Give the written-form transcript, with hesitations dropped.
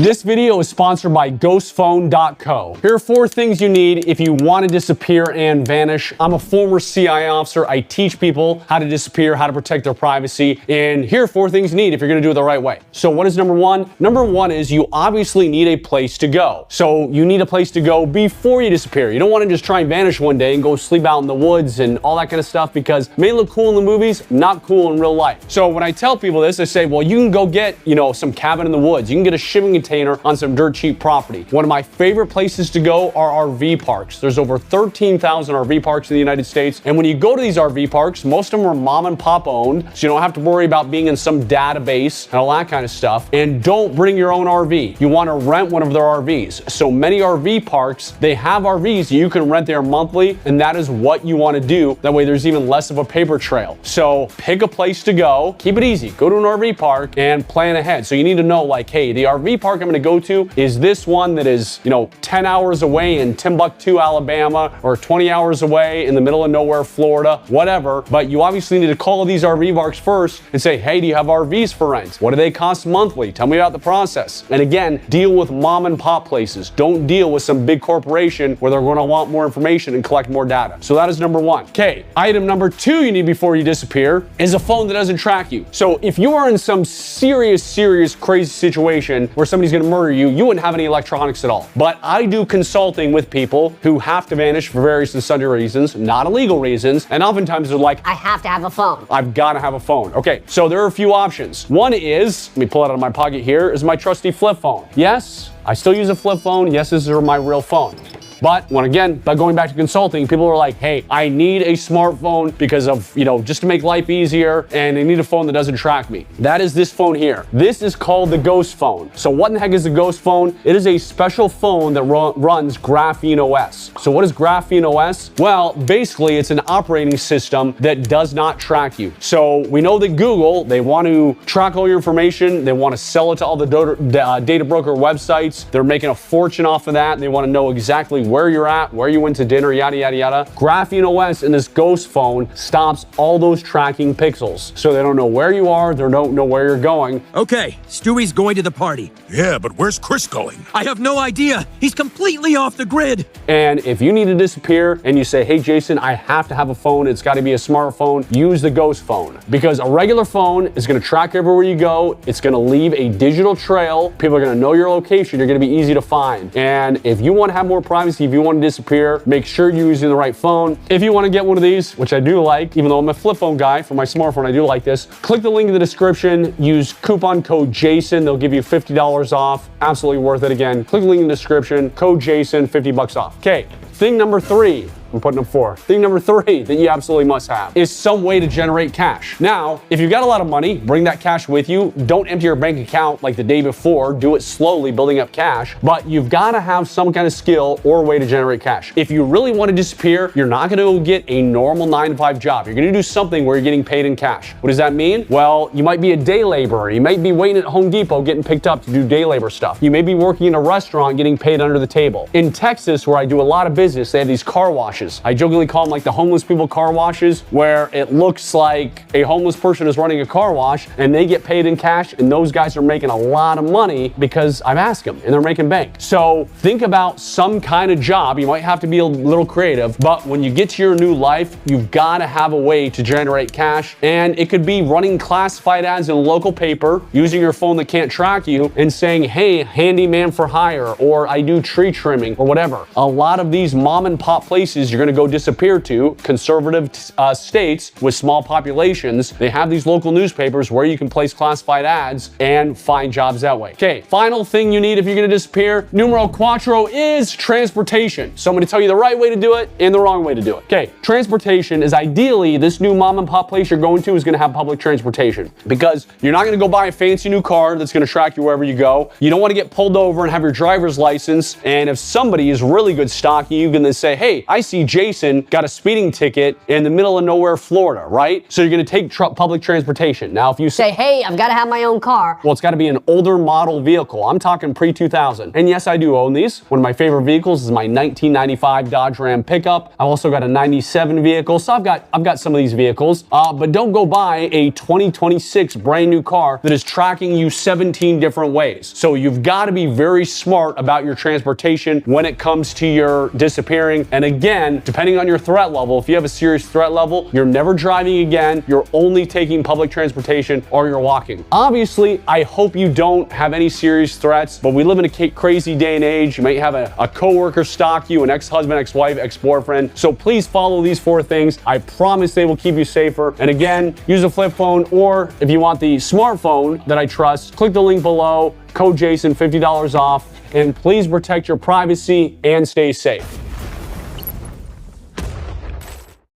This video is sponsored by GhostPhone.co. Here are 4 things you need if you want to disappear and vanish. I'm a former CIA officer. I teach people how to disappear, how to protect their privacy, and here are 4 things you need if you're going to do it the right way. So what is number 1? Number 1 is you obviously need a place to go. So you need a place to go before you disappear. You don't want to just try and vanish one day and go sleep out in the woods and all that kind of stuff, because it may look cool in the movies, not cool in real life. So when I tell people this, I say, well, you can go get, some cabin in the woods. You can get a shipping container on some dirt cheap property. One of my favorite places to go are RV parks. There's over 13,000 RV parks in the United States. And when you go to these RV parks, most of them are mom and pop owned. So you don't have to worry about being in some database and all that kind of stuff. And don't bring your own RV. You want to rent one of their RVs. So many RV parks, they have RVs you can rent there monthly, and that is what you want to do. That way there's even less of a paper trail. So pick a place to go. Keep it easy. Go to an RV park and plan ahead. So you need to know, like, hey, the RV park I'm going to go to is this one that is 10 hours away in Timbuktu, Alabama, or 20 hours away in the middle of nowhere, Florida, whatever. But you obviously need to call these RV parks first and say, hey, do you have RVs for rent? What do they cost monthly? Tell me about the process. And again, deal with mom and pop places. Don't deal with some big corporation where they're going to want more information and collect more data. So that is number 1. Okay, item number 2 you need before you disappear is a phone that doesn't track you. So if you are in some serious crazy situation where somebody's going to murder you, you wouldn't have any electronics at all. But I do consulting with people who have to vanish for various and sundry reasons, not illegal reasons, and oftentimes they're like, I have to have a phone. I've got to have a phone. Okay, so there are a few options. One is, let me pull it out of my pocket here, is my trusty flip phone. Yes, I still use a flip phone. Yes, this is my real phone. But by going back to consulting, people are like, hey, I need a smartphone because of, just to make life easier, and I need a phone that doesn't track me. That is this phone here. This is called the Ghost phone. So what in the heck is a Ghost phone? It is a special phone that runs Graphene OS. So what is Graphene OS? Well, basically it's an operating system that does not track you. So we know that Google, they want to track all your information. They want to sell it to all the data broker websites. They're making a fortune off of that. They want to know exactly where you're at, where you went to dinner, yada, yada, yada. Graphene OS in this Ghost phone stops all those tracking pixels. So they don't know where you are, they don't know where you're going. Okay, Stewie's going to the party. Yeah, but where's Chris going? I have no idea. He's completely off the grid. And if you need to disappear and you say, hey, Jason, I have to have a phone, it's got to be a smartphone, use the Ghost phone. Because a regular phone is going to track everywhere you go. It's going to leave a digital trail. People are going to know your location. You're going to be easy to find. And if you want to have more privacy, if you want to disappear, make sure you're using the right phone. If you want to get one of these, which I do like, even though I'm a flip phone guy for my smartphone, I do like this. Click the link in the description, use coupon code JASON. They'll give you $50 off. Absolutely worth it. Again, click the link in the description, code JASON, $50 off. Okay, thing number 3. I'm putting up 4. Thing number 3 that you absolutely must have is some way to generate cash. Now, if you've got a lot of money, bring that cash with you. Don't empty your bank account like the day before. Do it slowly, building up cash. But you've got to have some kind of skill or way to generate cash. If you really want to disappear, you're not going to go get a normal 9-to-5 job. You're going to do something where you're getting paid in cash. What does that mean? Well, you might be a day laborer. You might be waiting at Home Depot getting picked up to do day labor stuff. You may be working in a restaurant getting paid under the table. In Texas, where I do a lot of business, they have these car washes. I jokingly call them like the homeless people car washes, where it looks like a homeless person is running a car wash and they get paid in cash, and those guys are making a lot of money because I've asked them and they're making bank. So think about some kind of job. You might have to be a little creative, but when you get to your new life, you've got to have a way to generate cash. And it could be running classified ads in a local paper, using your phone that can't track you and saying, hey, handyman for hire, or I do tree trimming, or whatever. A lot of these mom and pop places you're going to go disappear to, conservative states with small populations, they have these local newspapers where you can place classified ads and find jobs that way. Okay, final thing you need if you're going to disappear, numero quattro, is transportation. So I'm going to tell you the right way to do it and the wrong way to do it. Okay, transportation is ideally, this new mom and pop place you're going to is going to have public transportation, because you're not going to go buy a fancy new car that's going to track you wherever you go. You don't want to get pulled over and have your driver's license, and if somebody is really good stalking you can then say, hey, I see Jason got a speeding ticket in the middle of nowhere, Florida, right? So you're gonna take public transportation. Now, if you Say, hey, I've got to have my own car. well, it's got to be an older model vehicle. I'm talking pre-2000. And yes, I do own these. One of my favorite vehicles is my 1995 Dodge Ram pickup. I've also got a 97 vehicle. So I've got some of these vehicles. But don't go buy a 2026 brand new car that is tracking you 17 different ways. So you've got to be very smart about your transportation when it comes to your disappearing. And again, depending on your threat level, if you have a serious threat level, you're never driving again. You're only taking public transportation or you're walking. Obviously, I hope you don't have any serious threats, but we live in a crazy day and age. You might have a coworker stalk you, an ex-husband, ex-wife, ex-boyfriend. So please follow these 4 things. I promise they will keep you safer. And again, use a flip phone, or if you want the smartphone that I trust, click the link below, code Jason, $50 off, and please protect your privacy and stay safe.